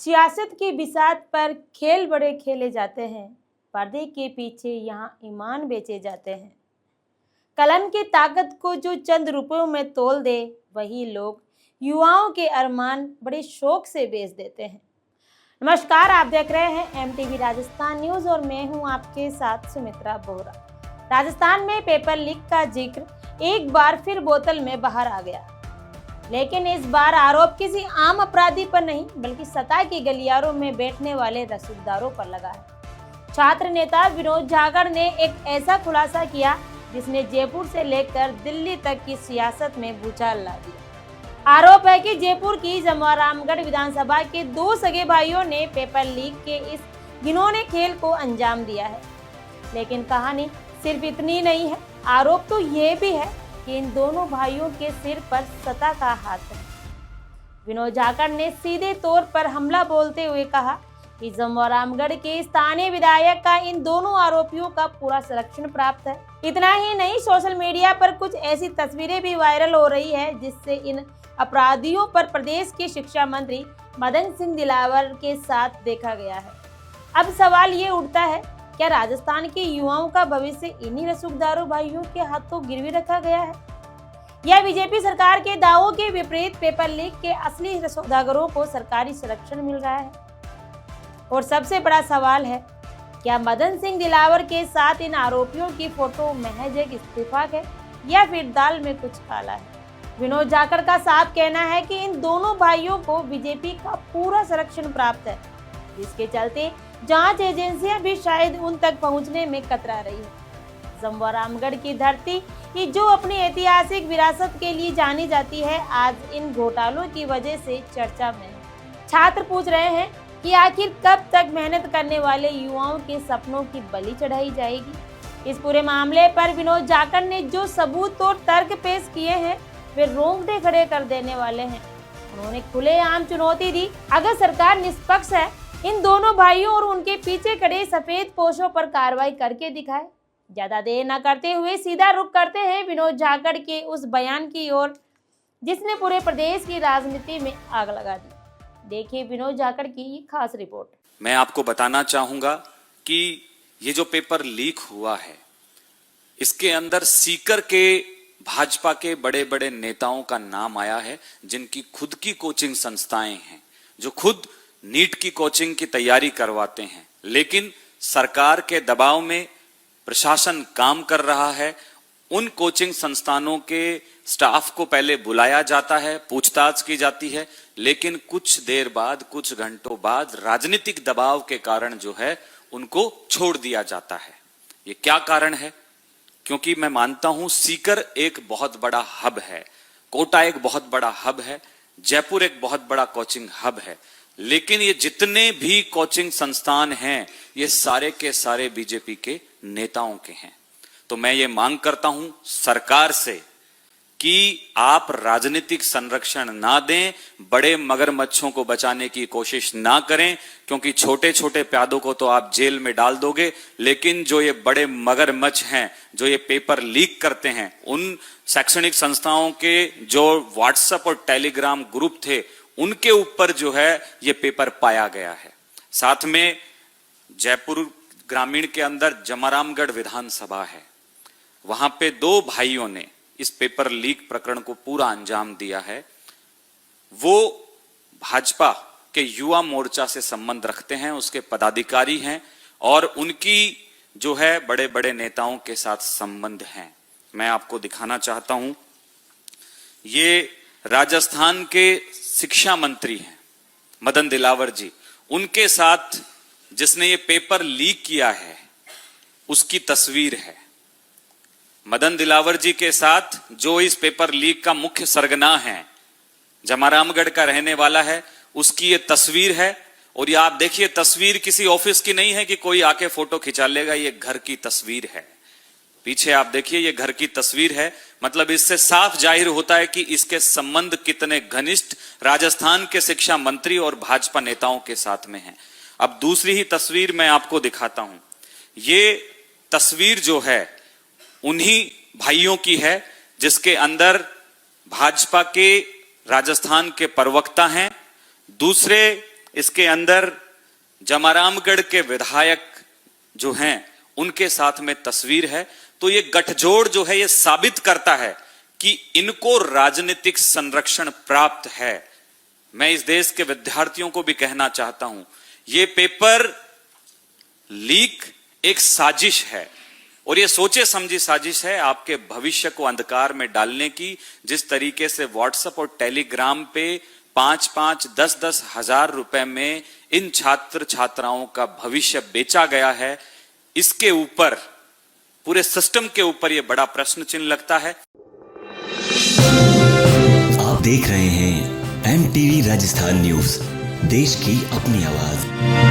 सियासत की बिसात पर खेल बड़े खेले जाते हैं, पर्दे के पीछे यहाँ ईमान बेचे जाते हैं। कलम की ताकत को जो चंद रुपयों में तोल दे, वही लोग युवाओं के अरमान बड़े शौक से बेच देते हैं। नमस्कार, आप देख रहे हैं MTV राजस्थान न्यूज और मैं हूं आपके साथ सुमित्रा बोरा। राजस्थान में पेपर लीक का जिक्र एक बार फिर बोतल में बाहर आ गया, लेकिन इस बार आरोप किसी आम अपराधी पर नहीं बल्कि सत्ता के गलियारों में बैठने वाले रसूखदारों पर लगा है। छात्र नेता विनोद जाखड़ ने एक ऐसा खुलासा किया जिसने जयपुर से लेकर दिल्ली तक की सियासत में भूचाल ला दिया। आरोप है कि जयपुर की जमवारामगढ़ विधानसभा के दो सगे भाइयों ने पेपर लीक के इस घिनौने खेल को अंजाम दिया है। लेकिन कहानी सिर्फ इतनी नहीं है। आरोप तो ये भी है कि इन दोनों भाइयों के सिर पर सत्ता का हाथ है। विनोद जाखड़ ने सीधे तौर पर हमला बोलते हुए कहा कि जमवारामगढ़ के स्थानीय विधायक का इन दोनों आरोपियों का पूरा संरक्षण प्राप्त है। इतना ही नहीं, सोशल मीडिया पर कुछ ऐसी तस्वीरें भी वायरल हो रही है जिससे इन अपराधियों पर प्रदेश के शिक्षा मंत्री मदन सिंह दिलावर के साथ देखा गया है। अब सवाल ये उठता है, क्या राजस्थान के युवाओं का भविष्य इन्हीं रसूखदारों भाइयों के हाथों गिरवी रखा गया है, या बीजेपी सरकार के दावों के विपरीत पेपर लीक के असली सौदागरों को सरकारी संरक्षण मिल रहा है? और सबसे बड़ा सवाल है, क्या मदन सिंह दिलावर के साथ इन आरोपियों की फोटो महज एक इत्तेफाक है या फिर दाल में कुछ काला है? विनोद जाखड़ का साफ कहना है कि इन दोनों भाइयों को बीजेपी का पूरा संरक्षण प्राप्त है, जिसके चलते जांच एजेंसियां भी शायद उन तक पहुंचने में कतरा रही है। जमवारामगढ़ की धरती की जो अपनी ऐतिहासिक विरासत के लिए जानी जाती है, आज इन घोटालों की वजह से चर्चा में है। छात्र पूछ रहे हैं कि आखिर कब तक मेहनत करने वाले युवाओं के सपनों की बलि चढ़ाई जाएगी। इस पूरे मामले पर विनोद जाखड़ ने जो सबूत और तर्क पेश किए हैं, वे रोंगटे खड़े कर देने वाले हैं। उन्होंने खुलेआम चुनौती दी, अगर सरकार निष्पक्ष है, इन दोनों भाइयों और उनके पीछे खड़े सफेद पोशों पर कार्रवाई करके दिखाए। ज्यादा देर न करते हुए सीधा रुख करते हैं विनोद जाखड़ के उस बयान की ओर जिसने पूरे प्रदेश की राजनीति में आग लगा दी। देखिए विनोद जाखड़ की ये खास रिपोर्ट। मैं आपको बताना चाहूंगा कि ये जो पेपर लीक हुआ है, इसके अंदर सीकर के भाजपा के बड़े बड़े नेताओं का नाम आया है, जिनकी खुद की कोचिंग संस्थाएं हैं, जो खुद नीट की कोचिंग की तैयारी करवाते हैं, लेकिन सरकार के दबाव में प्रशासन काम कर रहा है। उन कोचिंग संस्थानों के स्टाफ को पहले बुलाया जाता है, पूछताछ की जाती है, लेकिन कुछ देर बाद, कुछ घंटों बाद राजनीतिक दबाव के कारण जो है उनको छोड़ दिया जाता है। ये क्या कारण है? क्योंकि मैं मानता हूं सीकर एक बहुत बड़ा हब है, कोटा एक बहुत बड़ा हब है, जयपुर एक बहुत बड़ा कोचिंग हब है, लेकिन ये जितने भी कोचिंग संस्थान हैं, ये सारे के सारे बीजेपी के नेताओं के हैं। तो मैं ये मांग करता हूं सरकार से कि आप राजनीतिक संरक्षण ना दें, बड़े मगरमच्छों को बचाने की कोशिश ना करें, क्योंकि छोटे छोटे प्यादों को तो आप जेल में डाल दोगे, लेकिन जो ये बड़े मगरमच्छ हैं, जो ये पेपर लीक करते हैं, उन शैक्षणिक संस्थाओं के जो व्हाट्सएप और टेलीग्राम ग्रुप थे, उनके ऊपर जो है ये पेपर पाया गया है। साथ में जयपुर ग्रामीण के अंदर जमवारामगढ़ विधानसभा है, वहां पे दो भाइयों ने इस पेपर लीक प्रकरण को पूरा अंजाम दिया है। वो भाजपा के युवा मोर्चा से संबंध रखते हैं, उसके पदाधिकारी हैं, और उनकी जो है बड़े बड़े नेताओं के साथ संबंध हैं। मैं आपको दिखाना चाहता हूं, ये राजस्थान के शिक्षा मंत्री हैं मदन दिलावर जी, उनके साथ जिसने ये पेपर लीक किया है उसकी तस्वीर है। मदन दिलावर जी के साथ जो इस पेपर लीक का मुख्य सरगना है, जमवारामगढ़ का रहने वाला है, उसकी ये तस्वीर है। और ये आप देखिए, तस्वीर किसी ऑफिस की नहीं है कि कोई आके फोटो खिंचा लेगा, ये घर की तस्वीर है। पीछे आप देखिए, ये घर की तस्वीर है। मतलब इससे साफ जाहिर होता है कि इसके संबंध कितने घनिष्ठ राजस्थान के शिक्षा मंत्री और भाजपा नेताओं के साथ में हैं। अब दूसरी ही तस्वीर मैं आपको दिखाता हूं। ये तस्वीर जो है उन्हीं भाइयों की है, जिसके अंदर भाजपा के राजस्थान के प्रवक्ता हैं, दूसरे इसके अंदर जमारामगढ़ के विधायक जो हैं उनके साथ में तस्वीर है। तो ये गठजोड़ जो है ये साबित करता है कि इनको राजनीतिक संरक्षण प्राप्त है। मैं इस देश के विद्यार्थियों को भी कहना चाहता हूं, ये पेपर लीक एक साजिश है और ये सोचे समझी साजिश है आपके भविष्य को अंधकार में डालने की। जिस तरीके से व्हाट्सएप और टेलीग्राम पे 5-5, 10-10 हजार रुपए में इन छात्र छात्राओं का भविष्य बेचा गया है, इसके ऊपर पूरे सिस्टम के ऊपर यह बड़ा प्रश्न चिन्ह लगता है। आप देख रहे हैं MTV राजस्थान न्यूज, देश की अपनी आवाज।